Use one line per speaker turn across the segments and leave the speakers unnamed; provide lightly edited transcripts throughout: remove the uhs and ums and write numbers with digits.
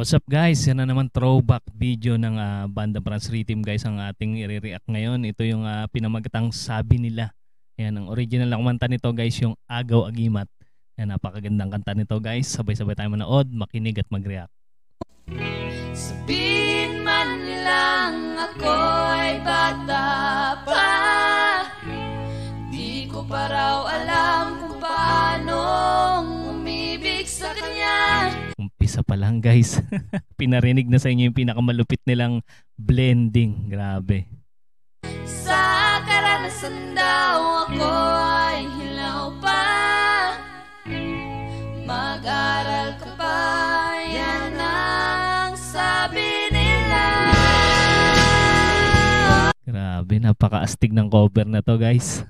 What's up guys? Yan na naman throwback video ng Banda Franz Rhythm guys ang ating i-react ngayon. Ito yung pinamagatang Sabi Nila. Yan, ang original na kumanta nito guys yung Agaw Agimat. Yan, napakagandang kanta nito guys. Sabay-sabay tayo manood, makinig at mag-react.
Sabihin man nilang ako'y bata pa, di ko pa raw alam kung paano umibig sa kanya.
Umpisa pa lang guys. Pinarinig na sa inyo yung pinakamalupit nilang blending. Grabe.
Sa karanasan daw ako ay hilaw pa, mag-aral ka pa, yan ang sabi nila.
Grabe, napaka-astig ng cover na to guys.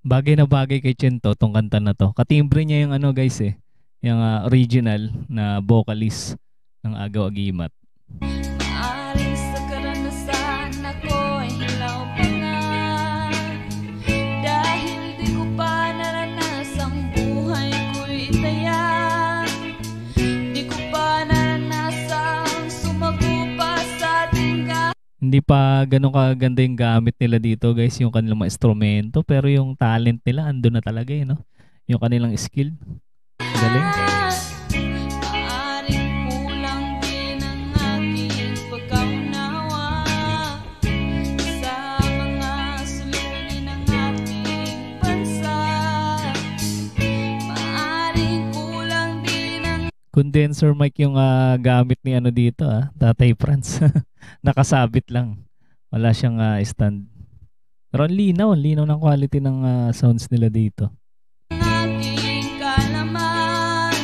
Bagay na bagay kay Chento tong kanta na to. Katimbre niya yung ano guys yung original na vocalist ng Agaw Agimat.
Maaring sa karanasan ako'y hilaw pa nga, dahil di ko pa naranasang buhay ko'y itaya. Di ko pa naranasang sumago pa sa tingka.
Hindi pa ganun kaganda yung gamit nila dito guys, yung kanilang mga instrumento, pero yung talent nila andun na talaga no? Yung kanilang skill. Galing.
Maaring kulang din ang aking pagkaunawa sa mga suliranin ng ating bansa. Maaring kulang din ang
Condenser mic yung gamit ni ano dito Tatay Franz. Nakasabit lang. Wala siyang stand. Pero ang linaw ng quality ng sounds nila dito.
aking kalaman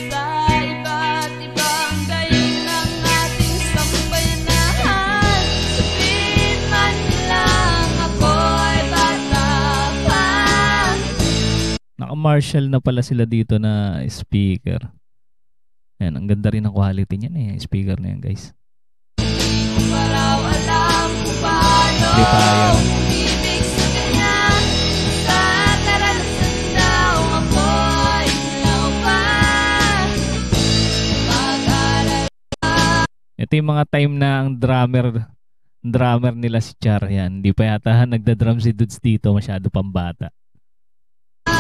sa iba't ibang gayon ng ating sambayanahan. Sabihin man lang ako'y bata pa.
Naka-Marshall na pala sila dito na speaker. Ayan, ang ganda rin ng quality niyan speaker na yan guys.
Paraw alam kung paano umibig sa kanya. Sa karanasan daw ako'y hilaw pa, mag-aral.
Ito yung mga time na ang drummer nila si Char yan. Hindi pa yata nagda-drum si Dudes dito, masyado pang bata.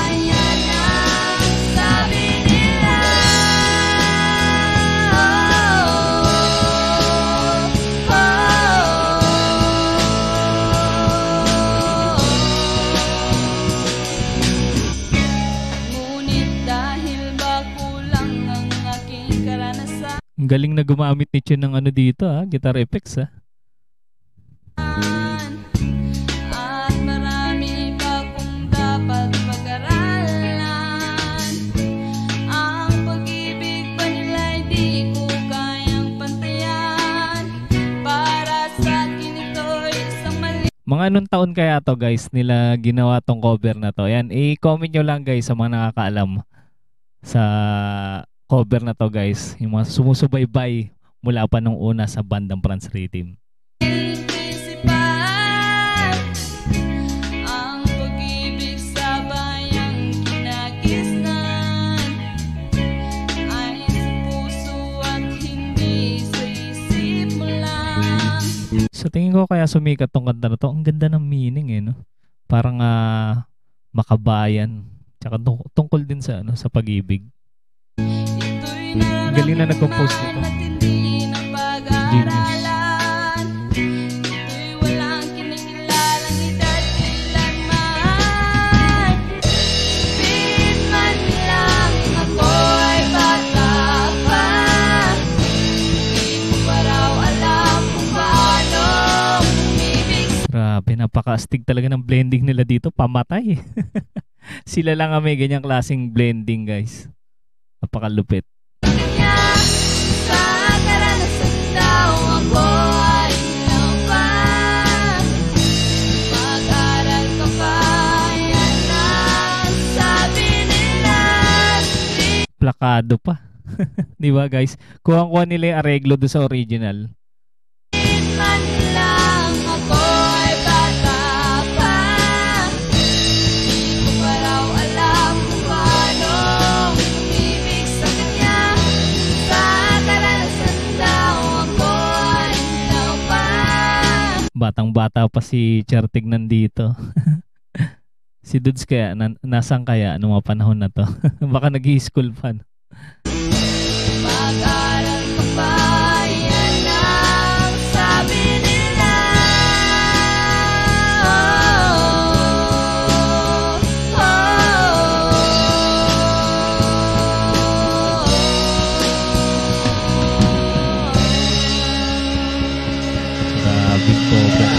Yan ang sabi nila. Ngunit dahil ba kulang ang aking karanasan,
Ang galing na gumamit ni Chen ng ano dito guitar effects
at marami pa kung dapat pag-aralan. Ang pag-ibig pa nila'y di ko kayang pantayan. Para sa akin ito'y isang mali.
Mga anong taon kaya to guys nila ginawa tong cover na to? Yan, i-comment nyo lang guys sa mga nakakaalam sa cover na to guys. Yung mga sumusubaybay mula pa nung una sa Bandang Franz Rhythm.
Isipan ang pag-ibig sa bayang kinagisnan ay sa puso at hindi sa isip mo lang.
Sa tingin ko kaya sumikat tong kanta na to. Ang ganda ng meaning no? Parang makabayan. Tsaka tungkol din sa sa pag-ibig. Galing na nag-compose nito.
Pag-aaralan, ito'y walang kinikilalang edad kailanman. Sabihin man lang ako'y bata pa, di ko pa raw alam kung paano umibig.
Grabe, napaka-astig talaga ng blending nila dito. Pamatay. Sila lang ang may ganyang klaseng blending guys. Napakalupit.
Sa karanasan daw ako'y hilaw pa, mag-aral ka pa, yan ang sabi nila.
plakado pa. 'Di ba guys? Kuha nila yung areglo do sa original.
Man lang ako'y bata pa, di ko pa raw alam kung paano umibig sa kanya. Sa karanasan daw ako'y daw pa.
Batang-bata pa si Chertig nandito. Si Dudes kaya, nasaan kaya nung mga panahon na to? Baka nag-i-school pa. No?
Mag-aral ka pa, yan ang sabi nila.
Grabe cover.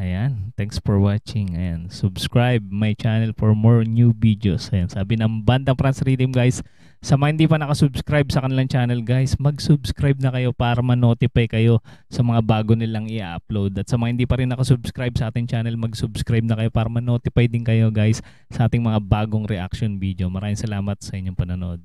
Ayan, thanks for watching. Ayan, subscribe my channel for more new videos. Ayan, sabi ng Bandang Franz Rhythm guys, sa mga hindi pa nakasubscribe sa kanilang channel guys, mag-subscribe na kayo para ma-notify kayo sa mga bago nilang i-upload. At sa mga hindi pa rin nakasubscribe sa ating channel, mag-subscribe na kayo para ma-notify din kayo guys sa ating mga bagong reaction video. Maraming salamat sa inyong panonood.